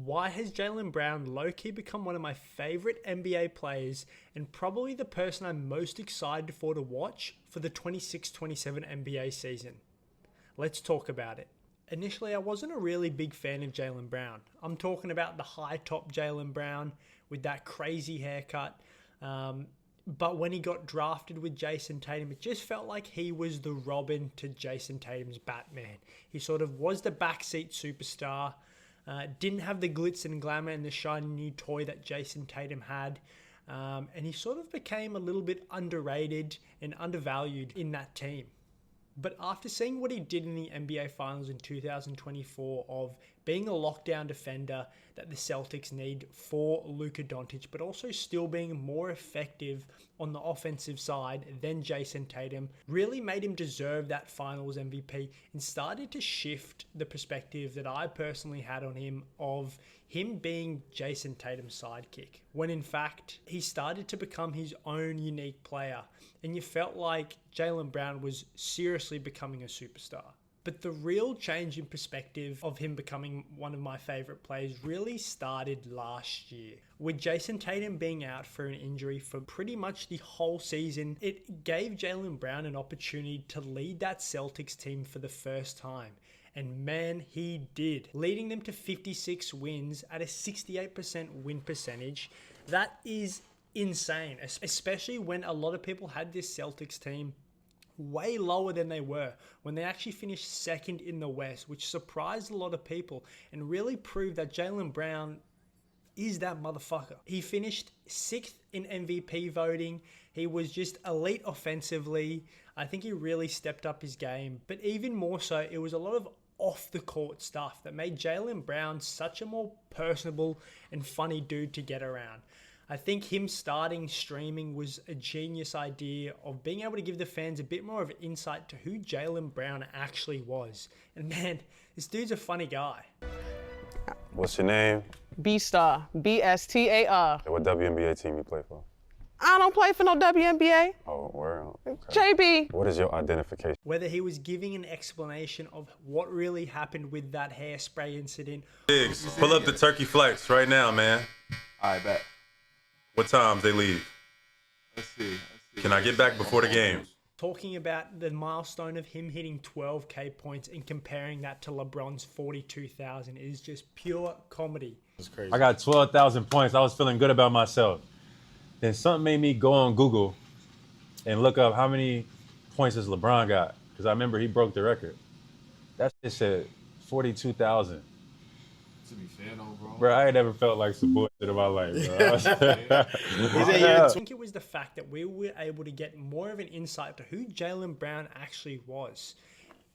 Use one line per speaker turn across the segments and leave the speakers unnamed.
Why has Jaylen Brown low-key become one of my favorite NBA players and probably the person I'm most excited for to watch for the 26-27 NBA season? Let's talk about it. Initially, I wasn't a really big fan of Jaylen Brown. I'm talking about the high-top Jaylen Brown with that crazy haircut. But when he got drafted with Jason Tatum, it just felt like he was the Robin to Jason Tatum's Batman. He sort of was the backseat superstar. Didn't have the glitz and glamour and the shiny new toy that Jason Tatum had. And he sort of became a little bit underrated and undervalued in that team. But after seeing what he did in the NBA Finals in 2024 of being a lockdown defender that the Celtics need for Luka Doncic, but also still being more effective on the offensive side than Jason Tatum, really made him deserve that Finals MVP and started to shift the perspective that I personally had on him of him being Jason Tatum's sidekick, when in fact he started to become his own unique player, and you felt like Jaylen Brown was seriously becoming a superstar. But the real change in perspective of him becoming one of my favorite players really started last year. With Jason Tatum being out for an injury for pretty much the whole season, it gave Jaylen Brown an opportunity to lead that Celtics team for the first time. And man, he did, leading them to 56 wins at a 68% win percentage. That is insane, especially when a lot of people had this Celtics team way lower than they were when they actually finished second in the West, which surprised a lot of people and really proved that Jaylen Brown is that motherfucker. He finished 6th in MVP voting. He was just elite offensively. I think he really stepped up his game, but even more so, it was a lot of off the court stuff that made Jaylen Brown such a more personable and funny dude to get around. I think him starting streaming was a genius idea of being able to give the fans a bit more of an insight to who Jaylen Brown actually was. And man, this dude's a funny guy.
What's your name?
B-Star, B-S-T-A-R.
What WNBA team you play for?
I don't play for no WNBA.
Oh, well, okay.
JB.
What is your identification?
Whether he was giving an explanation of what really happened with that hairspray incident.
Biggs, pull up the turkey flex right now, man.
All right, bet.
What times they leave?
Let's see.
Can I get back before the game?
Talking about the milestone of him hitting 12K points and comparing that to LeBron's 42,000 is just pure comedy.
That's crazy.
I got 12,000 points. I was feeling good about myself. Then something made me go on Google and look up how many points has LeBron got, because I remember he broke the record. That shit said 42,000.
To be fair though, bro.
Bro, I ain't never felt like some bullshit in my life, bro.
I think it was the fact that we were able to get more of an insight to who Jaylen Brown actually was.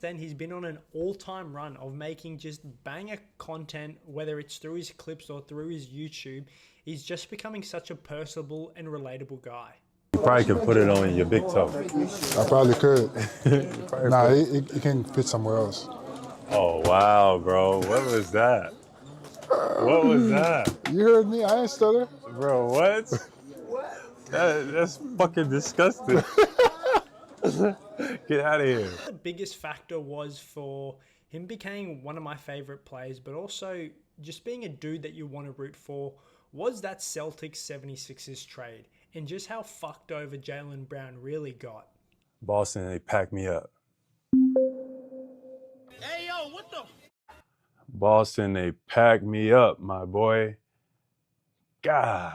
Then he's been on an all-time run of making just banger content, whether it's through his clips or through his YouTube. He's just becoming such a personable and relatable guy.
You probably could put it on your big toe.
I probably could. Nah, it can fit somewhere else.
Oh, wow, bro. What was that? What was that?
You heard me, I ain't stutter.
Bro, what? That's fucking disgusting. Get out of here.
The biggest factor was for him becoming one of my favorite players, but also just being a dude that you want to root for, was that Celtics 76ers trade and just how fucked over Jaylen Brown really got.
Boston, they packed me up.
Hey, yo, what the?
Boston, they packed me up, my boy. God.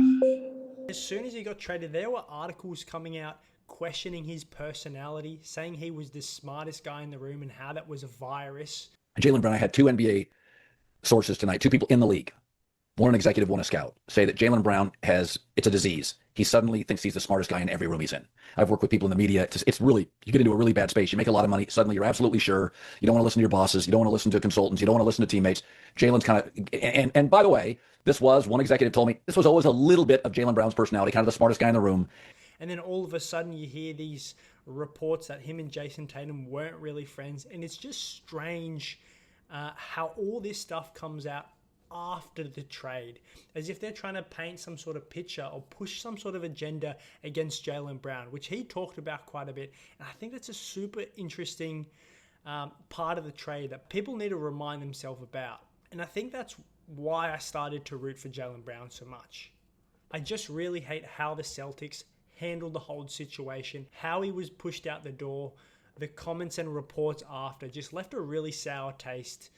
As soon as he got traded, there were articles coming out questioning his personality, saying he was the smartest guy in the room and how that was a virus.
Jaylen Brown, I had two NBA sources tonight, two people in the league, one an executive, one a scout, say that Jaylen Brown it's a disease. He suddenly thinks he's the smartest guy in every room he's in. I've worked with people in the media. It's really, you get into a really bad space. You make a lot of money. Suddenly you're absolutely sure. You don't want to listen to your bosses. You don't want to listen to consultants. You don't want to listen to teammates. Jaylen's kind of, and by the way, one executive told me, this was always a little bit of Jaylen Brown's personality, kind of the smartest guy in the room.
And then all of a sudden you hear these reports that him and Jason Tatum weren't really friends. And it's just strange how all this stuff comes out after the trade, as if they're trying to paint some sort of picture or push some sort of agenda against Jaylen Brown, which he talked about quite a bit. And I think that's a super interesting part of the trade that people need to remind themselves about. And I think that's why I started to root for Jaylen Brown so much. I just really hate how the Celtics handled the whole situation, how he was pushed out the door. The comments and reports after just left a really sour taste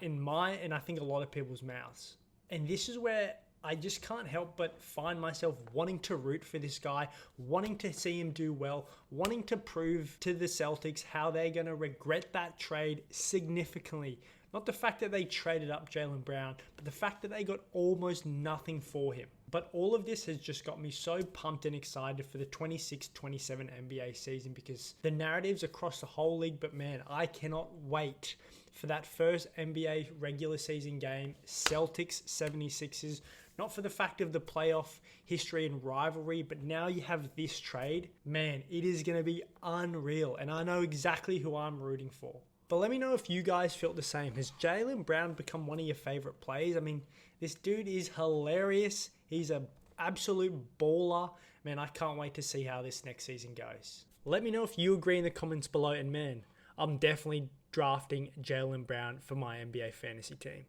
in my and I think a lot of people's mouths. And this is where I just can't help but find myself wanting to root for this guy, wanting to see him do well, wanting to prove to the Celtics how they're going to regret that trade significantly. Not the fact that they traded up Jaylen Brown, but the fact that they got almost nothing for him. But all of this has just got me so pumped and excited for the 26-27 NBA season because the narratives across the whole league, but man, I cannot wait for that first NBA regular season game, Celtics 76ers. Not for the fact of the playoff history and rivalry, but now you have this trade. Man, it is going to be unreal, and I know exactly who I'm rooting for. But let me know if you guys felt the same. Has Jaylen Brown become one of your favorite players? I mean, this dude is hilarious. He's an absolute baller. Man, I can't wait to see how this next season goes. Let me know if you agree in the comments below. And man, I'm definitely drafting Jaylen Brown for my NBA fantasy team.